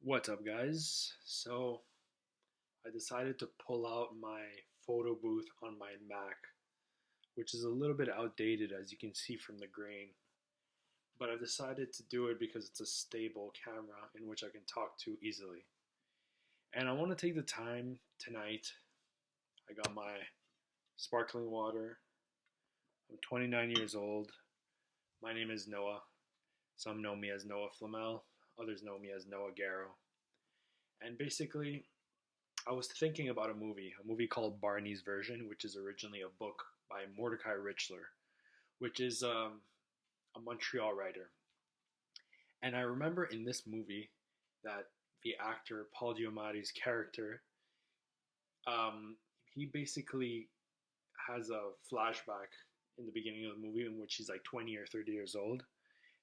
What's up, guys? So, I decided to pull out my photo booth on my Mac, which is a little bit outdated as you can see from the grain. But I've decided to do it because it's a stable camera in which I can talk to easily. And I want to take the time tonight. I got my sparkling water. I'm 29 years old. My name is Noah. Some know me as Noah Flamel, others know me as Noah Garrow. And basically, I was thinking about a movie called Barney's Version, which is originally a book by Mordecai Richler, which is a Montreal writer. And I remember in this movie that the actor Paul Giamatti's character, um, he basically has a flashback in the beginning of the movie in which he's like 20 or 30 years old,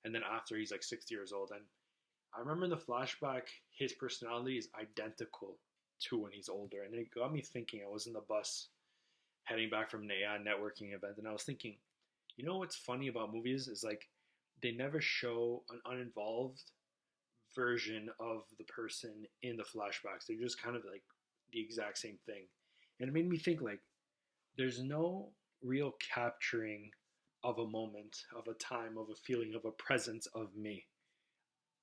and then after he's like 60 years old. And I remember in the flashback, his personality is identical to when he's older, and it got me thinking. I was in the bus heading back from a networking event, and I was thinking, you know what's funny about movies is like they never show an uninvolved version of the person in the flashbacks. They're just kind of like the exact same thing, and it made me think like there's no real capturing of a moment, of a time, of a feeling, of a presence of me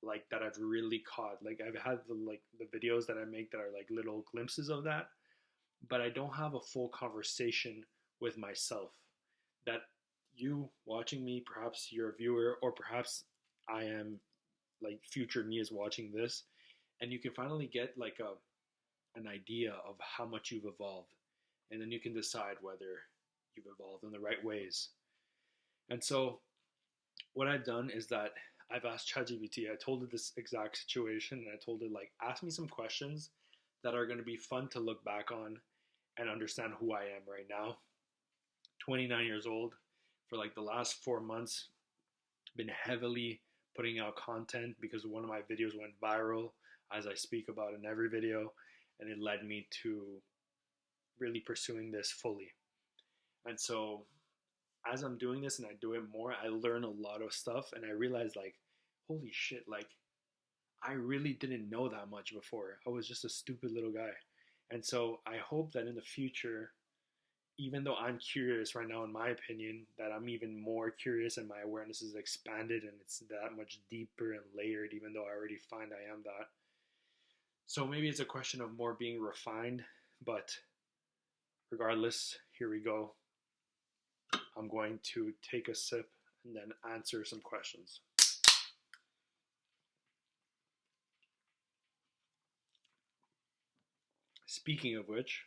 like that I've really caught. Like I've had the videos that I make that are like little glimpses of that, but I don't have a full conversation with myself. That you watching me, perhaps you're a viewer, or perhaps I am like future me is watching this, and you can finally get like a an idea of how much you've evolved, and then you can decide whether you've evolved in the right ways. And so what I've done is that I've asked ChatGPT. I told it this exact situation, and I told it like, ask me some questions that are going to be fun to look back on and understand who I am right now. 29 years old. For like the last 4 months, been heavily putting out content because one of my videos went viral, as I speak about in every video, and it led me to really pursuing this fully. And so as I'm doing this and I do it more, I learn a lot of stuff, and I realize like, holy shit, like I really didn't know that much before. I was just a stupid little guy. And so I hope that in the future, even though I'm curious right now, in my opinion, that I'm even more curious and my awareness is expanded and it's that much deeper and layered, even though I already find I am that. So maybe it's a question of more being refined, but regardless, here we go. I'm going to take a sip and then answer some questions. Speaking of which,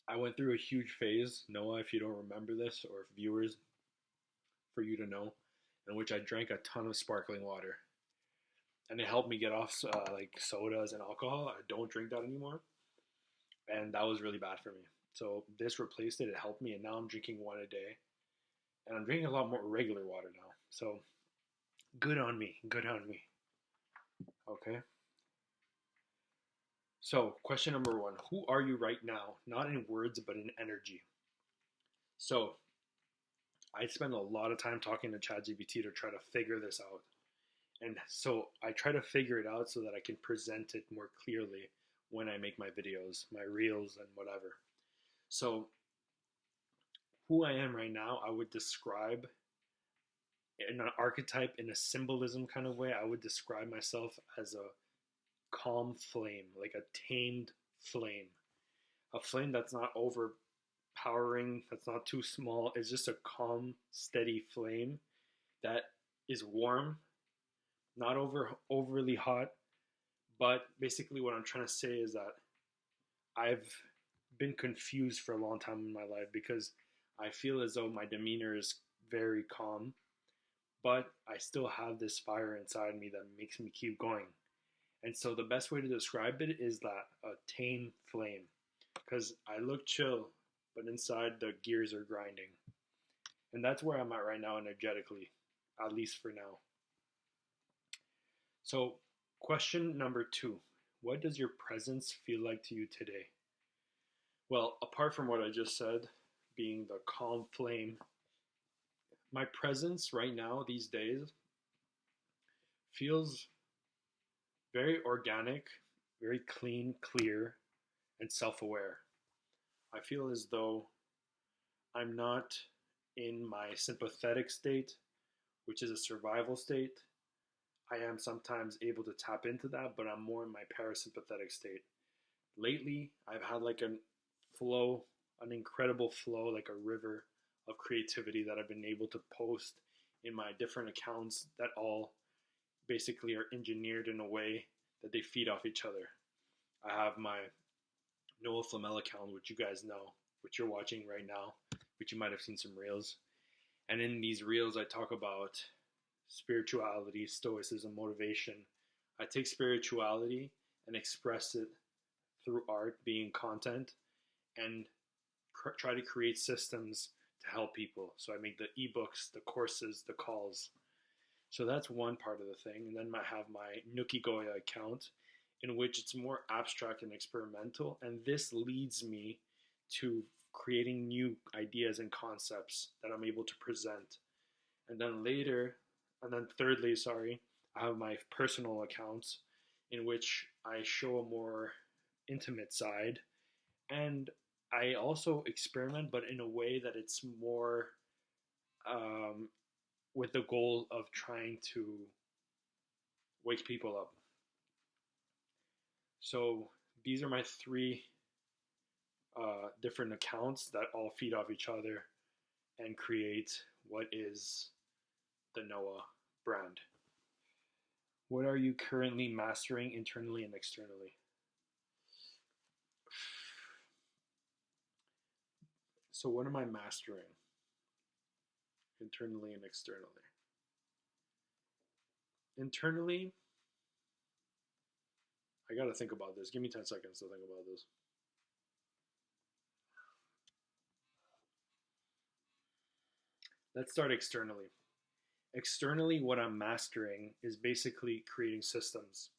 I went through a huge phase, Noah, if you don't remember this, or if viewers, for you to know, in which I drank a ton of sparkling water. And it helped me get off like sodas and alcohol. I don't drink that anymore. And that was really bad for me. So this replaced it. It helped me. And now I'm drinking one a day. And I'm drinking a lot more regular water now. So good on me. Good on me. Okay. So, question number one. Who are you right now? Not in words, but in energy. So, I spend a lot of time talking to ChatGPT to try to figure this out. And so, I try to figure it out so that I can present it more clearly when I make my videos, my reels, and whatever. So, who I am right now, I would describe in an archetype, in a symbolism kind of way, I would describe myself as a calm flame, like a tamed flame. A flame that's not overpowering, that's not too small. It's just a calm, steady flame that is warm, not overly hot. But basically, what I'm trying to say is that I've been confused for a long time in my life because I feel as though my demeanor is very calm, but I still have this fire inside me that makes me keep going. And so the best way to describe it is that a tame flame, because I look chill, but inside the gears are grinding. And that's where I'm at right now energetically, at least for now. So, question number two. What does your presence feel like to you today? Well, apart from what I just said, being the calm flame, my presence right now, these days, feels Very organic, very clean, clear, and self aware. I feel as though I'm not in my sympathetic state, which is a survival state. I am sometimes able to tap into that, but I'm more in my parasympathetic state. Lately, I've had like a flow, an incredible flow, like a river of creativity that I've been able to post in my different accounts that all basically are engineered in a way that they feed off each other. I have my Noah Flamel account, which you guys know, which you're watching right now, which you might have seen some reels. And in these reels, I talk about spirituality, stoicism, motivation. I take spirituality and express it through art, being content, and try to create systems to help people. So I make the ebooks, the courses, the calls. So that's one part of the thing. And then I have my Nuki Goya account, in which it's more abstract and experimental. And this leads me to creating new ideas and concepts that I'm able to present. And then later, and then thirdly, sorry, I have my personal accounts in which I show a more intimate side. And I also experiment, but in a way that it's more um, with the goal of trying to wake people up. So these are my three different accounts that all feed off each other and create what is the Noah brand. What are you currently mastering internally and externally? So, what am I mastering internally and externally? Internally, I got to think about this. Give me 10 seconds to think about this. Let's start externally. Externally, what I'm mastering is basically creating systems.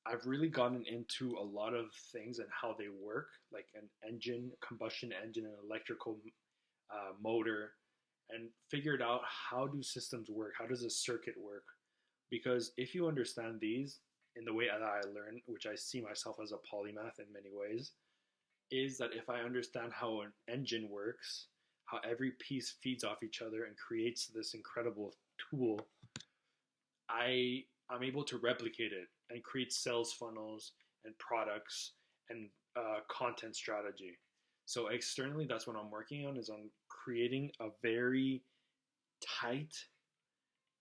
I've really gotten into a lot of things and how they work, like an engine, combustion engine, an electrical motor, and figured out how do systems work, how does a circuit work. Because if you understand these in the way that I learn, which I see myself as a polymath in many ways, is that if I understand how an engine works, how every piece feeds off each other and creates this incredible tool, I'm able to replicate it and create sales funnels and products and content strategy. So externally, that's what I'm working on is on creating a very tight,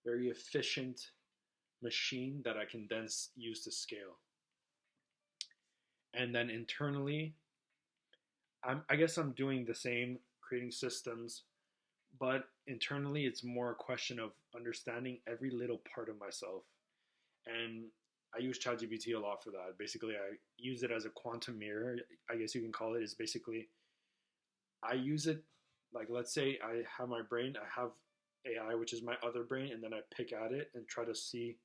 very efficient machine that I can then use to scale. And then internally, I guess I'm doing the same, creating systems, but internally, it's more a question of understanding every little part of myself. And I use ChatGPT a lot for that. Basically, I use it as a quantum mirror, I guess you can call it. Is basically I use it like, let's say I have my brain, I have AI, which is my other brain, and then I pick at it and try to see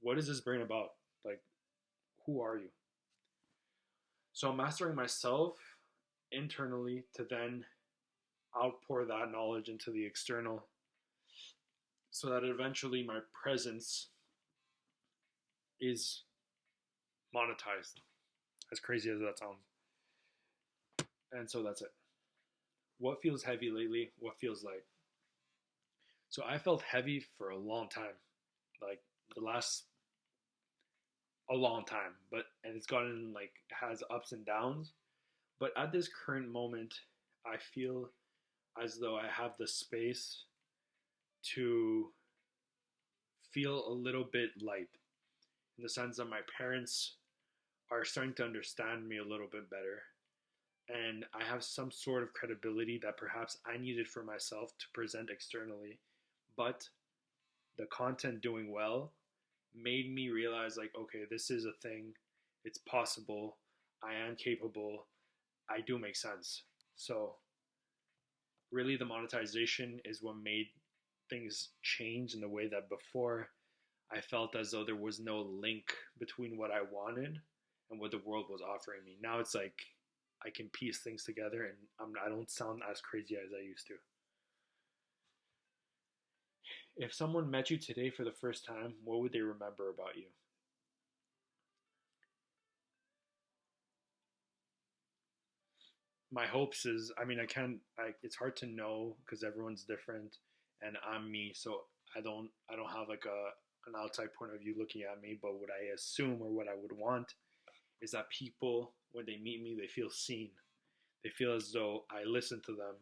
what is this brain about? Like, who are you? So I'm mastering myself internally to then outpour that knowledge into the external so that eventually my presence is monetized. As crazy as that sounds. And so that's it. What feels heavy lately? What feels light? So I felt heavy for a long time, like the last a long time, but and it's gotten like has ups and downs. But at this current moment, I feel as though I have the space to feel a little bit light in the sense that my parents are starting to understand me a little bit better. And I have some sort of credibility that perhaps I needed for myself to present externally. But the content doing well made me realize, like, okay, this is a thing, it's possible, I am capable, I do make sense. So, really, the monetization is what made things change in the way that before I felt as though there was no link between what I wanted and what the world was offering me. Now it's like I can piece things together and I don't sound as crazy as I used to. If someone met you today for the first time, what would they remember about you? my hopes is, I mean, I can't, it's hard to know because everyone's different and I'm me. So I don't have like an outside point of view looking at me, but what I assume or what I would want is that people, when they meet me, they feel seen. They feel as though I listen to them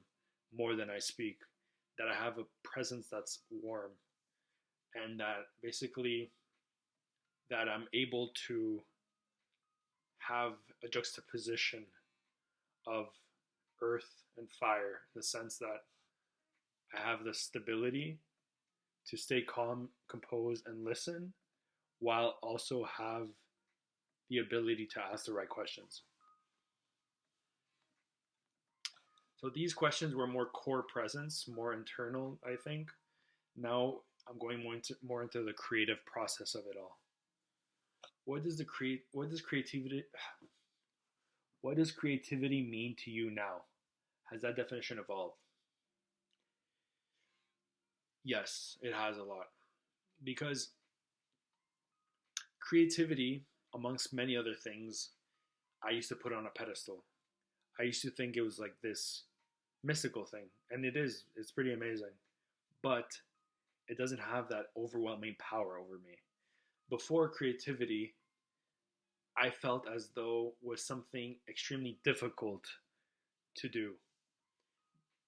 more than I speak, that I have a presence that's warm, and that basically that I'm able to have a juxtaposition of earth and fire in the sense that I have the stability to stay calm, compose, and listen while also have the ability to ask the right questions. So these questions were more core presence, more internal, I think. Now I'm going more into the creative process of it all. What does creativity mean to you now? Has that definition evolved? Yes, it has a lot. Because creativity, amongst many other things, I used to put on a pedestal. I used to think it was like this mystical thing, and it is. It's pretty amazing. But it doesn't have that overwhelming power over me. Before creativity, I felt as though was something extremely difficult to do.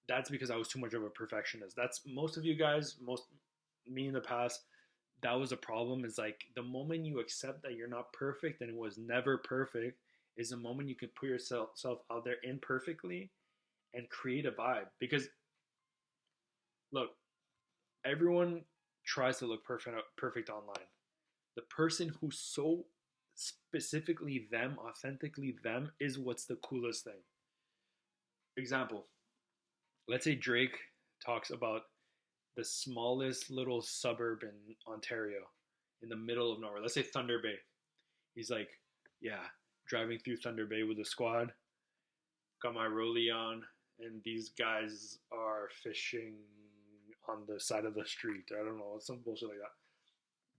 That's because I was too much of a perfectionist. That's most of you guys, most me in the past, that was a problem. Is like the moment you accept that you're not perfect and it was never perfect is the moment you can put yourself out there imperfectly and create a vibe. Because look, everyone tries to look perfect online. The person who's so specifically them, authentically them, is what's the coolest thing. Example, let's say Drake talks about the smallest little suburb in Ontario, in the middle of nowhere. Let's say Thunder Bay. He's like, yeah, driving through Thunder Bay with a squad, got my rollie on, and these guys are fishing on the side of the street. I don't know, some bullshit like that.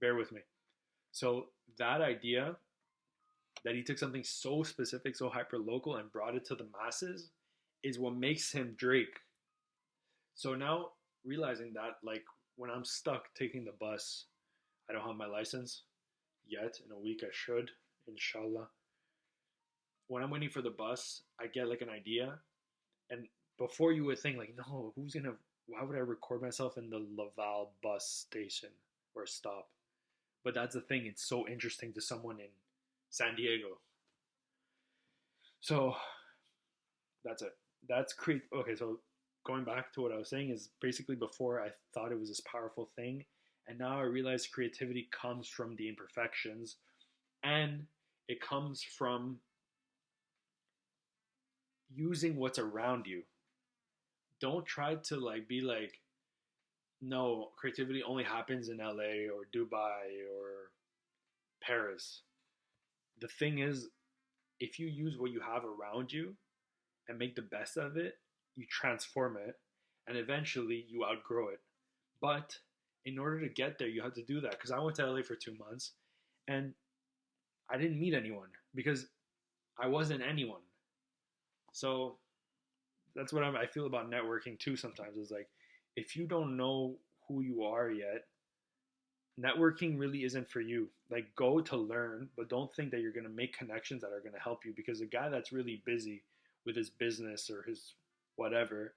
Bear with me. So that idea that he took something so specific, so hyper local, and brought it to the masses is what makes him Drake. So now realizing that, like, when I'm stuck taking the bus, I don't have my license yet. In a week, I should, inshallah. When I'm waiting for the bus, I get like an idea, and before you would think like, no, who's gonna? Why would I record myself in the Laval bus station or stop? But that's the thing; it's so interesting to someone in San Diego. So that's it. That's create. Okay, so going back to what I was saying is basically before I thought it was this powerful thing, and now I realize creativity comes from the imperfections, and it comes from using what's around you. Don't try to like be like, no, creativity only happens in LA or Dubai or Paris. The thing is, if you use what you have around you and make the best of it, you transform it, and eventually you outgrow it. But in order to get there, you have to do that. Because I went to LA for 2 months and I didn't meet anyone because I wasn't anyone. So that's what I feel about networking too sometimes is like, if you don't know who you are yet, networking really isn't for you. Like, go to learn, but don't think that you're going to make connections that are going to help you because a guy that's really busy with his business or his whatever,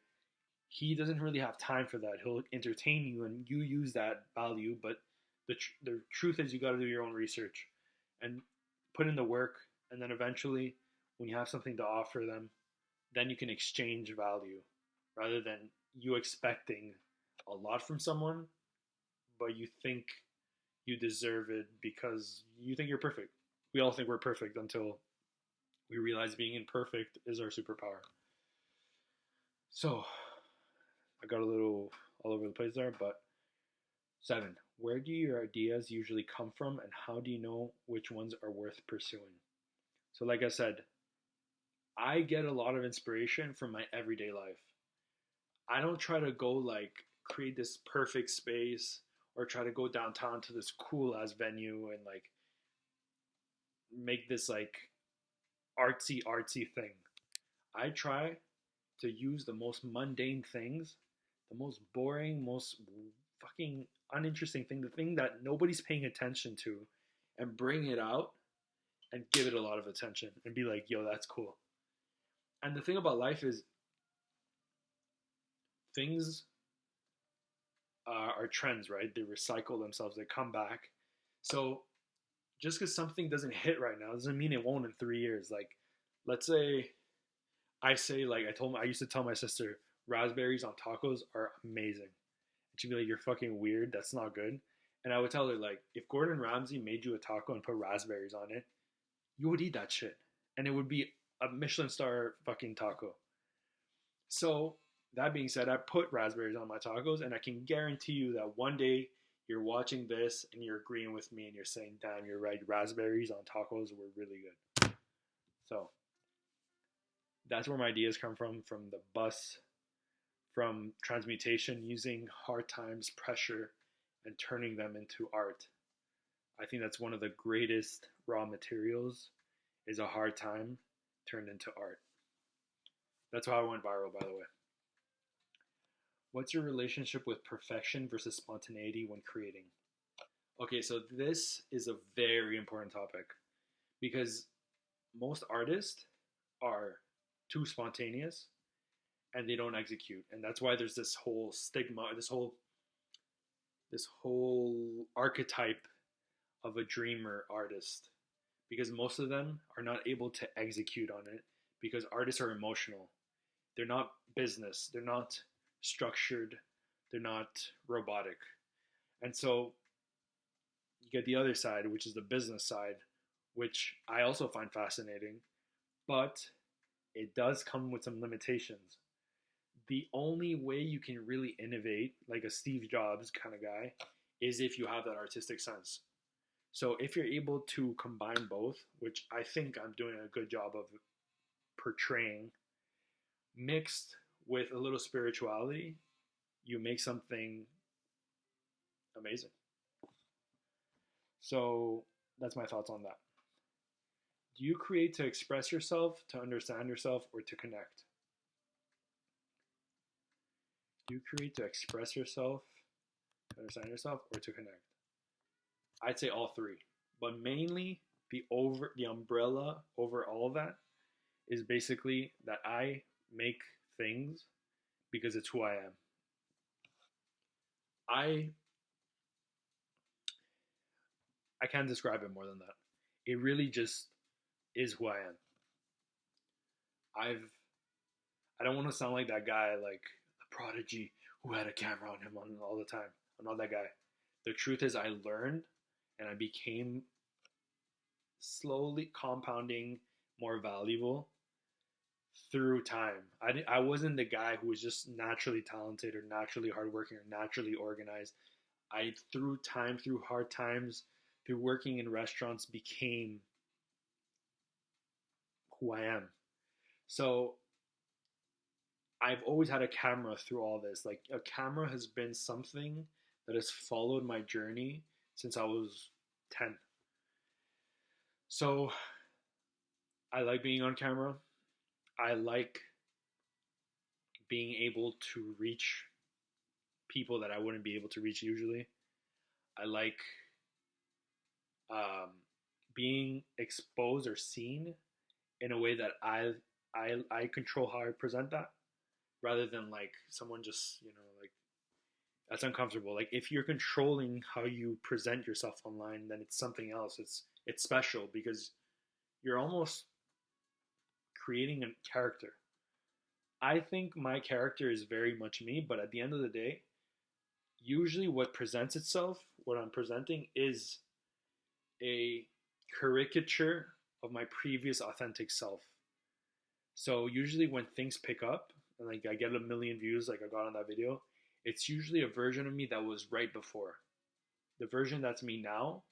he doesn't really have time for that. He'll entertain you and you use that value, but the truth is you got to do your own research and put in the work, and then eventually when you have something to offer them, then you can exchange value rather than you expecting a lot from someone, but you think you deserve it because you think you're perfect. We all think we're perfect until we realize being imperfect is our superpower. So I got a little all over the place there, but 7. Where do your ideas usually come from, and how do you know which ones are worth pursuing? So, like I said, I get a lot of inspiration from my everyday life. I don't try to go like create this perfect space or try to go downtown to this cool ass venue and like make this like artsy thing. I try to use the most mundane things, the most boring, most fucking uninteresting thing, the thing that nobody's paying attention to, and bring it out and give it a lot of attention and be like, yo, that's cool. And the thing about life is things are trends, right? They recycle themselves, they come back. So just because something doesn't hit right now doesn't mean it won't in 3 years. Like, let's say I used to tell my sister raspberries on tacos are amazing. And she'd be like, "You're fucking weird. That's not good." And I would tell her like, if Gordon Ramsay made you a taco and put raspberries on it, you would eat that shit, and it would be a Michelin star fucking taco. So that being said, I put raspberries on my tacos, and I can guarantee you that one day you're watching this and you're agreeing with me and you're saying, "Damn, you're right. Raspberries on tacos were really good." So that's where my ideas come from the bus, from transmutation, using hard times, pressure, and turning them into art. I think that's one of the greatest raw materials is a hard time turned into art. That's how I went viral, by the way. What's your relationship with perfection versus spontaneity when creating? Okay, so this is a very important topic because most artists are too spontaneous and they don't execute. And that's why there's this whole stigma, this whole archetype of a dreamer artist, because most of them are not able to execute on it because artists are emotional. They're not business, they're not structured, they're not robotic. And so you get the other side, which is the business side, which I also find fascinating, but it does come with some limitations. The only way you can really innovate, like a Steve Jobs kind of guy, is if you have that artistic sense. So if you're able to combine both, which I think I'm doing a good job of portraying, mixed with a little spirituality, you make something amazing. So that's my thoughts on that. Do you create to express yourself, to understand yourself, or to connect? Do you create to express yourself, to understand yourself, or to connect? I'd say all three, but mainly the umbrella over all of that is basically that I make things because it's who I am. I I can't describe it more than that. It really just is who I am. I've I don't want to sound like that guy, like the prodigy who had a camera on him all the time. I'm not that guy. The truth is, I learned and I became slowly compounding more valuable through time. I wasn't the guy who was just naturally talented or naturally hardworking or naturally organized. I, through time, through hard times, through working in restaurants, became who I am. So I've always had a camera through all this. Like a camera has been something that has followed my journey since I was 10. So I like being on camera. I like being able to reach people that I wouldn't be able to reach usually. I like um, being exposed or seen in a way that I control how I present that, rather than like someone just like that's uncomfortable. Like if you're controlling how you present yourself online, then it's something else. It's special because you're almost creating a character. I think my character is very much me, but at the end of the day, usually what presents itself, what I'm presenting, is a caricature of my previous authentic self. So usually when things pick up and like I get a million views like I got on that video, it's usually a version of me that was right before. The version that's me now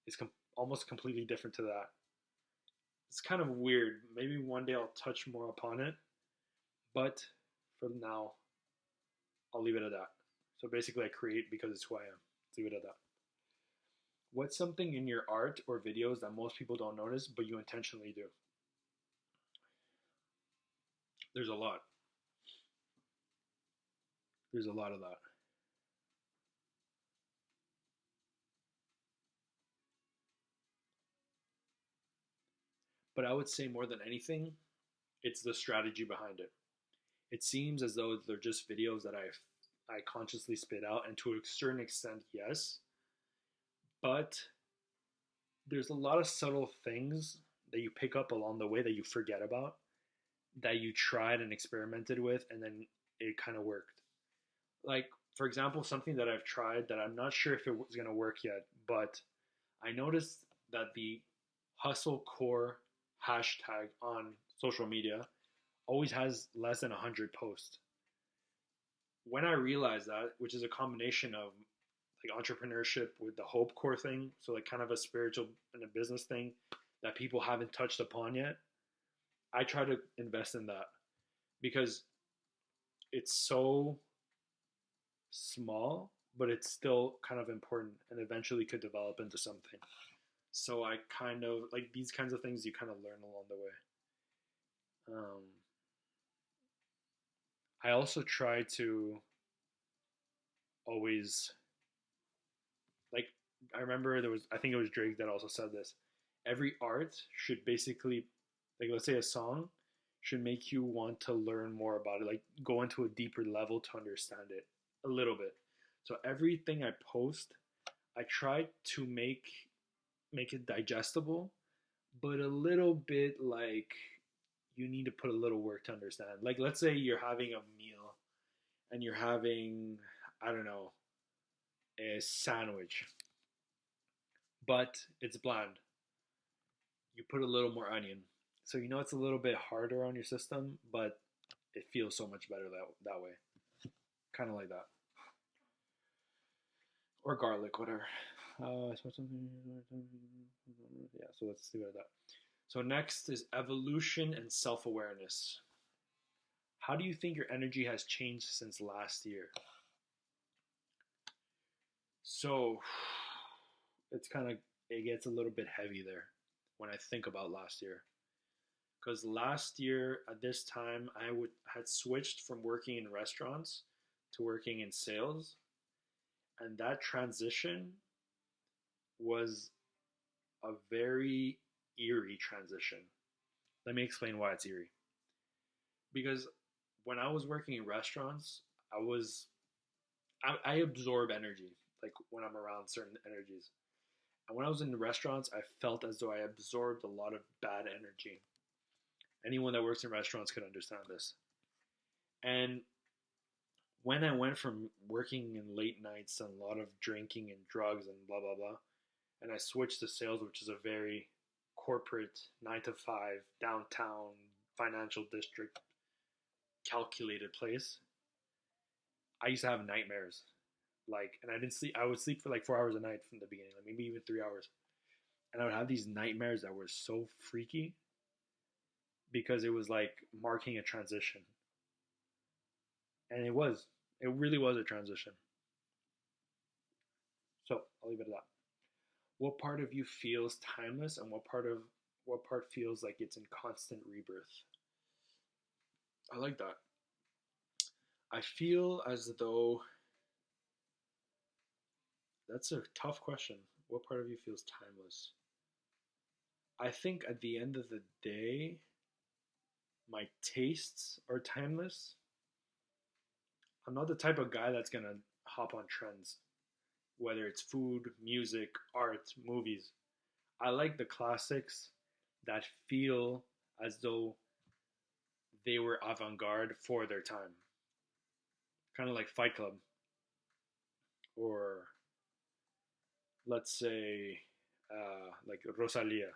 is almost completely different to that. It's kind of weird. Maybe one day I'll touch more upon it, but for now, I'll leave it at that. So basically, I create because it's who I am. Let's leave it at that. What's something in your art or videos that most people don't notice, but you intentionally do? There's a lot. There's a lot of that. But I would say more than anything, it's the strategy behind it. It seems as though they're just videos that I consciously spit out, and to a certain extent, yes. But there's a lot of subtle things that you pick up along the way that you forget about, that you tried and experimented with, and then it kind of worked. Like, for example, something that I've tried that I'm not sure if it was going to work yet, but I noticed that the hustle core hashtag on social media always has less than 100 posts. When I realized that, which is a combination of like entrepreneurship with the hope core thing, so like kind of a spiritual and a business thing that people haven't touched upon yet, I try to invest in that because it's so small, but it's still kind of important and eventually could develop into something. So I kind of like these kinds of things you kind of learn along the way. I also try to always like I remember there was I think it was Drake that also said this. Every art should basically like let's say a song should make you want to learn more about it, like go into a deeper level to understand it a little bit. So everything I post, I try to make it digestible, but a little bit like you need to put a little work to understand. Like let's say you're having a meal and you're having I don't know, a sandwich, but it's bland. You put a little more onion. So you know it's a little bit harder on your system, but it feels so much better that way. Kind of like that. Or garlic, whatever. Yeah, so let's leave it at that. So next is evolution and self-awareness. How do you think your energy has changed since last year? So it's kind of it gets a little bit heavy there when I think about last year. Because last year at this time I would had switched from working in restaurants to working in sales, and that transition was a very eerie transition. Let me explain why it's eerie. Because when I was working in restaurants, I absorb energy like when I'm around certain energies. And when I was in the restaurants, I felt as though I absorbed a lot of bad energy. Anyone that works in restaurants could understand this. And when I went from working in late nights and a lot of drinking and drugs and blah blah blah, and I switched to sales, which is a very corporate 9 to 5 downtown financial district calculated place, I used to have nightmares. Like, and I didn't sleep. I would sleep for like 4 hours a night from the beginning, like maybe even 3 hours. And I would have these nightmares that were so freaky because it was like marking a transition, and it was. It really was a transition. So I'll leave it at that. What part of you feels timeless, and what part feels like it's in constant rebirth? I like that. I feel as though that's a tough question. What part of you feels timeless? I think at the end of the day, my tastes are timeless. I'm not the type of guy that's gonna hop on trends, whether it's food, music, art, movies. I like the classics that feel as though they were avant garde for their time. Kind of like Fight Club, or let's say like Rosalia.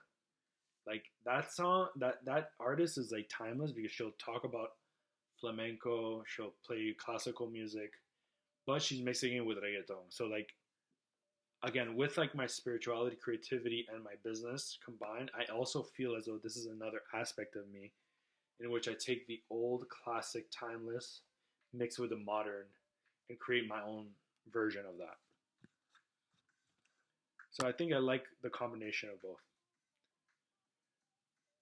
Like that song, that artist is like timeless because she'll talk about flamenco, she'll play classical music, but she's mixing it with reggaeton. So like again, with like my spirituality, creativity, and my business combined, I also feel as though this is another aspect of me in which I take the old classic timeless, mix with the modern, and create my own version of that. So I think I like the combination of both.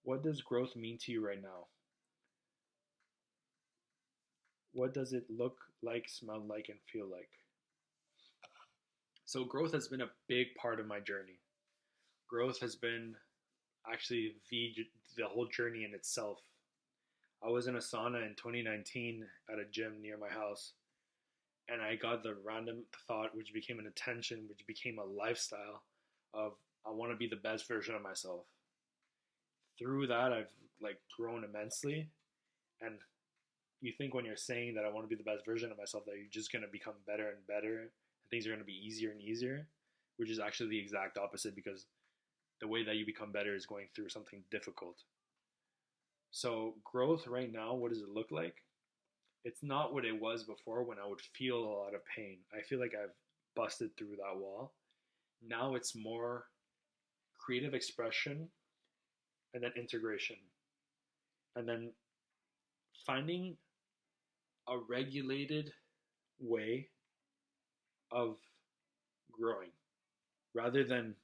What does growth mean to you right now? What does it look like, smell like, and feel like? So, growth has been a big part of my journey. Growth has been actually the whole journey in itself. I was in a sauna in 2019 at a gym near my house, and I got the random thought, which became an intention, which became a lifestyle of I want to be the best version of myself. Through that, I've like grown immensely, and you think when you're saying that I want to be the best version of myself that you're just going to become better and better and things are going to be easier and easier, which is actually the exact opposite because the way that you become better is going through something difficult. So, growth right now, what does it look like? It's not what it was before when I would feel a lot of pain. I feel like I've busted through that wall. Now it's more creative expression and then integration. And then finding a regulated way of growing rather than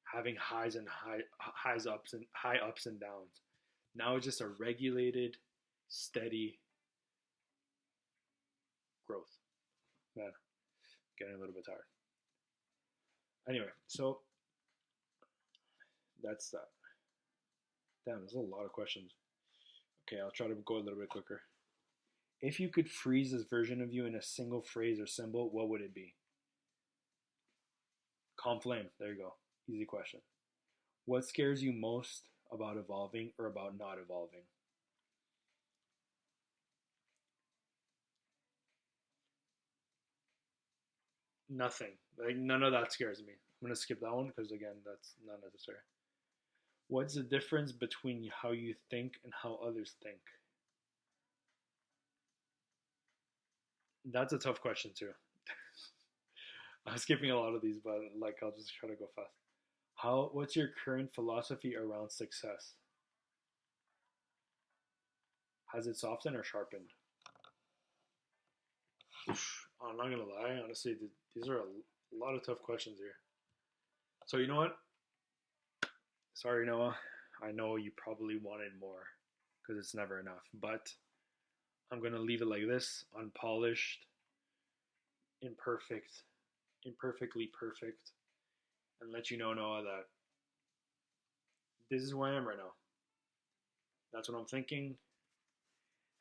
having high ups and downs. Now it's just a regulated, steady growth. Man, getting a little bit tired. Anyway, so that's that. Damn, there's a lot of questions. Okay, I'll try to go a little bit quicker. If you could freeze this version of you in a single phrase or symbol, what would it be? Calm flame. There you go. Easy question. What scares you most about evolving or about not evolving? Nothing. Like none of that scares me. I'm gonna skip that one because again, that's not necessary. What's the difference between how you think and how others think? That's a tough question too. I'm skipping a lot of these, but like I'll just try to go fast. What's your current philosophy around success? Has it softened or sharpened? I'm not gonna lie, honestly, these are a lot of tough questions here. So you know what? Sorry, Noah. I know you probably wanted more because it's never enough, but I'm gonna leave it like this: unpolished, imperfect, imperfectly perfect, and let you know, Noah, that this is who I am right now. That's what I'm thinking,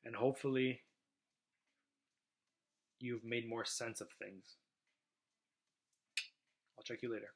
and hopefully, you've made more sense of things. I'll check you later.